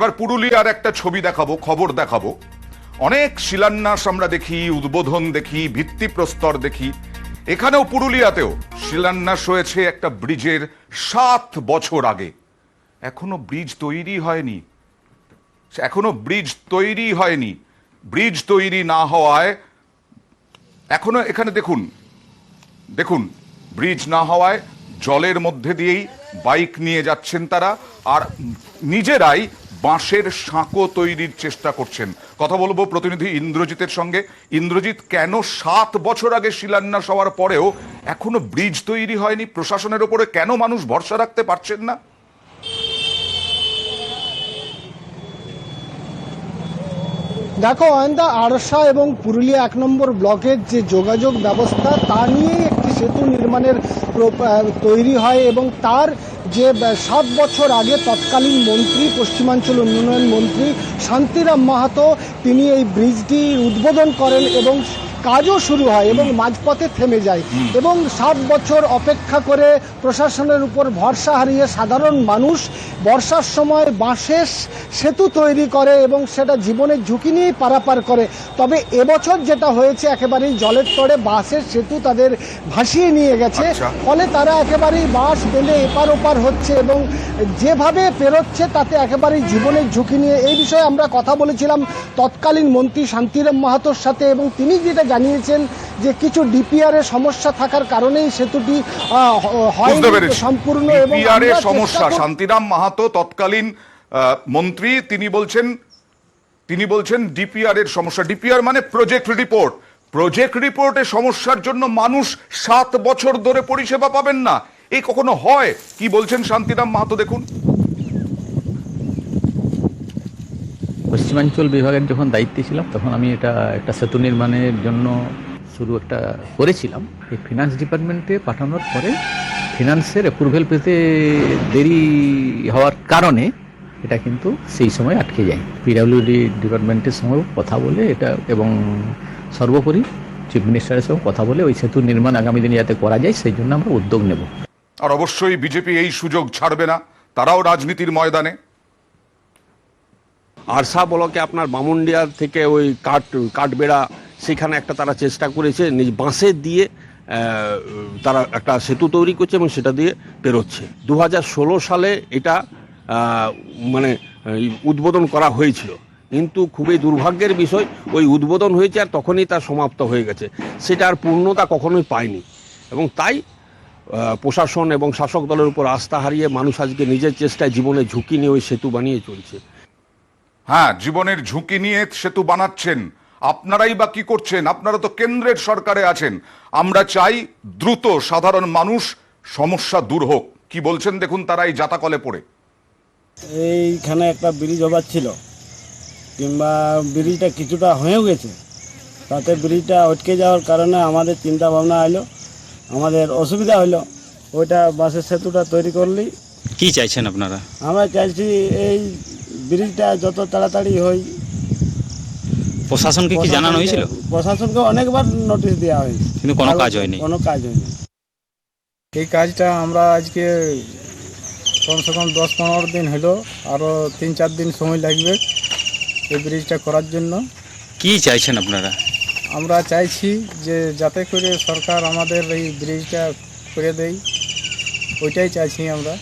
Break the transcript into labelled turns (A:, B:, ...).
A: এবার পুরুলিয়ার একটা ছবি দেখাবো, খবর দেখাবো। অনেক শিলান্যাস আমরা দেখি, উদ্বোধন দেখি, ভিত্তিপ্রস্তর দেখি। এখানেও পুরুলিয়াতেও শিলান্যাস হয়েছে একটা ব্রিজের 7 বছর আগে। এখনো ব্রিজ তৈরি হয়নি, ব্রিজ তৈরি না হওয়ায় এখনো এখানে দেখুন দেখুন ব্রিজ না হওয়ায় জলের মধ্যে দিয়েই বাইক নিয়ে যাচ্ছেন তারা, আর নিজেরাই বাঁশের সাঁকো তৈরির চেষ্টা করছেন। কথা বলবো প্রতিনিধি ইন্দ্রজিতের সঙ্গে। ইন্দ্রজিৎ, কেন 7 বছর আগে শিলান্যাস হওয়ার পরেও এখনো ব্রিজ তৈরি হয়নি? প্রশাসনের উপরে কেন মানুষ ভরসা রাখতে পারছেন না?
B: দেখো অয়ন্দা, আড়সা এবং পুরুলিয়া 1 নম্বর ব্লকের যে যোগাযোগ ব্যবস্থা তা নিয়ে একটি সেতু নির্মাণের তৈরি হয় এবং তার যে 7 বছর আগে তৎকালীন মন্ত্রী, পশ্চিমাঞ্চল উন্নয়ন মন্ত্রী শান্তিরাম মাহাতো, তিনি এই ব্রিজটি উদ্বোধন করেন এবং কাজও শুরু হয় এবং মাঝপথে থেমে যায়। এবং 7 বছর অপেক্ষা করে প্রশাসনের উপর ভরসা হারিয়ে সাধারণ মানুষ বর্ষার সময় বাঁশের সেতু তৈরি করে এবং সেটা জীবনের ঝুঁকি নিয়েই পারাপার করে। তবে এবছর যেটা হয়েছে, একেবারেই জলের তরে বাঁশের সেতু তাদের ভাসিয়ে নিয়ে গেছে। ফলে তারা একেবারেই বাঁশ বেঁধে এপার ওপার হচ্ছে এবং যেভাবে পেরোচ্ছে তাতে একেবারেই জীবনের ঝুঁকি নিয়ে। এই বিষয়ে আমরা কথা বলেছিলাম তৎকালীন মন্ত্রী শান্তিরাম মাহাতোর সাথে এবং তিনি যেটা জানিয়েছেন যে কিছু ডিপিআর এর সমস্যা থাকার কারণেই সেতুটি হয়নি সম্পূর্ণ। এবং
A: ডিপিআর এর সমস্যা, শান্তিরাম মাহাতো তৎকালীন মন্ত্রী, তিনি বলছেন ডিপিআর এর সমস্যা। ডিপিআর মানে প্রজেক্ট রিপোর্ট। প্রজেক্ট রিপোর্টের সমস্যার জন্য মানুষ 7 বছর ধরে পরিষেবা পাবেন না, এই কখনো হয়? কি বলছেন শান্তিরাম মাহাতো, দেখুন।
C: পশ্চিমাঞ্চল বিভাগের যখন দায়িত্বে ছিলাম তখন আমি একটা সেতু নির্মাণের জন্য শুরু করেছিলাম। এই ফিনান্স ডিপার্টমেন্টে পাঠানোর পরে ফিনান্সের অ্যাপ্রুভেল পেতে দেরি হওয়ার কারণে এটা কিন্তু সেই সময় আটকে যায়। পিডব্লিউডি ডিপার্টমেন্টের সঙ্গেও কথা বলে এটা, এবং সর্বোপরি চিফ মিনিস্টারের সঙ্গে কথা বলে ওই সেতু নির্মাণ আগামী দিনে যাতে করা যায় সেই জন্য আমরা উদ্যোগ নেব।
A: আর অবশ্যই বিজেপি এই সুযোগ ছাড়বে না, তারাও রাজনীতির ময়দানে।
D: আরসা ব্লকে আপনার বামুনডিয়া থেকে ওই কাঠবেড়া, সেখানে একটা তারা চেষ্টা করেছে বাঁশের দিয়ে তারা একটা সেতু তৈরি করছে এবং সেটা দিয়ে পেরোচ্ছে। 2016 সালে এটা মানে উদ্বোধন করা হয়েছিল, কিন্তু খুবই দুর্ভাগ্যের বিষয় ওই উদ্বোধন হয়েছে আর তখনই তা সমাপ্ত হয়ে গেছে, সেটা আর পূর্ণতা কখনোই পায়নি। এবং তাই প্রশাসন এবং শাসক দলের উপর আস্থা হারিয়ে মানুষ আজকে নিজের চেষ্টায় জীবনের ঝুঁকি নিয়ে ওই সেতু বানিয়ে চলছে।
A: হ্যাঁ, জীবনের ঝুঁকি নিয়ে সেতু বানাচ্ছেন। আপনারাই বা কি করছেন? আপনারা তো কেন্দ্রের সরকারে আছেন। আমরা চাই দ্রুত সাধারণ মানুষ সমস্যা দূর হোক। কি বলছেন দেখুন তারা এই জাতাকলে পড়ে।
E: এইখানে একটা ব্রিজ হবার ছিল, কিংবা ব্রিজটা কিছুটা হয়েও গেছে, তাতে ব্রিজটা আটকে যাওয়ার কারণে আমাদের চিন্তা ভাবনা হলো, আমাদের অসুবিধা হলো। ওইটা বাসের সেতুটা তৈরি করলেই।
F: কি চাইছেন আপনারা?
E: আমরা চাইছি এই ব্রিজটা যত তাড়াতাড়ি হয়।
F: প্রশাসনকে কি জানানো হয়েছিল?
E: প্রশাসনকে অনেকবার নোটিশ দেওয়া হয়েছে,
F: কিন্তু কোনো কাজ হয়নি।
G: এই কাজটা আমরা আজকে কমসে কম 10-15 দিন হলো, আরও 3-4 দিন সময় লাগবে এই ব্রিজটা করার জন্য।
F: কি চাইছেন আপনারা?
G: আমরা চাইছি যে যাতে করে সরকার আমাদের এই ব্রিজটা করে দেয়, ওইটাই চাইছি আমরা।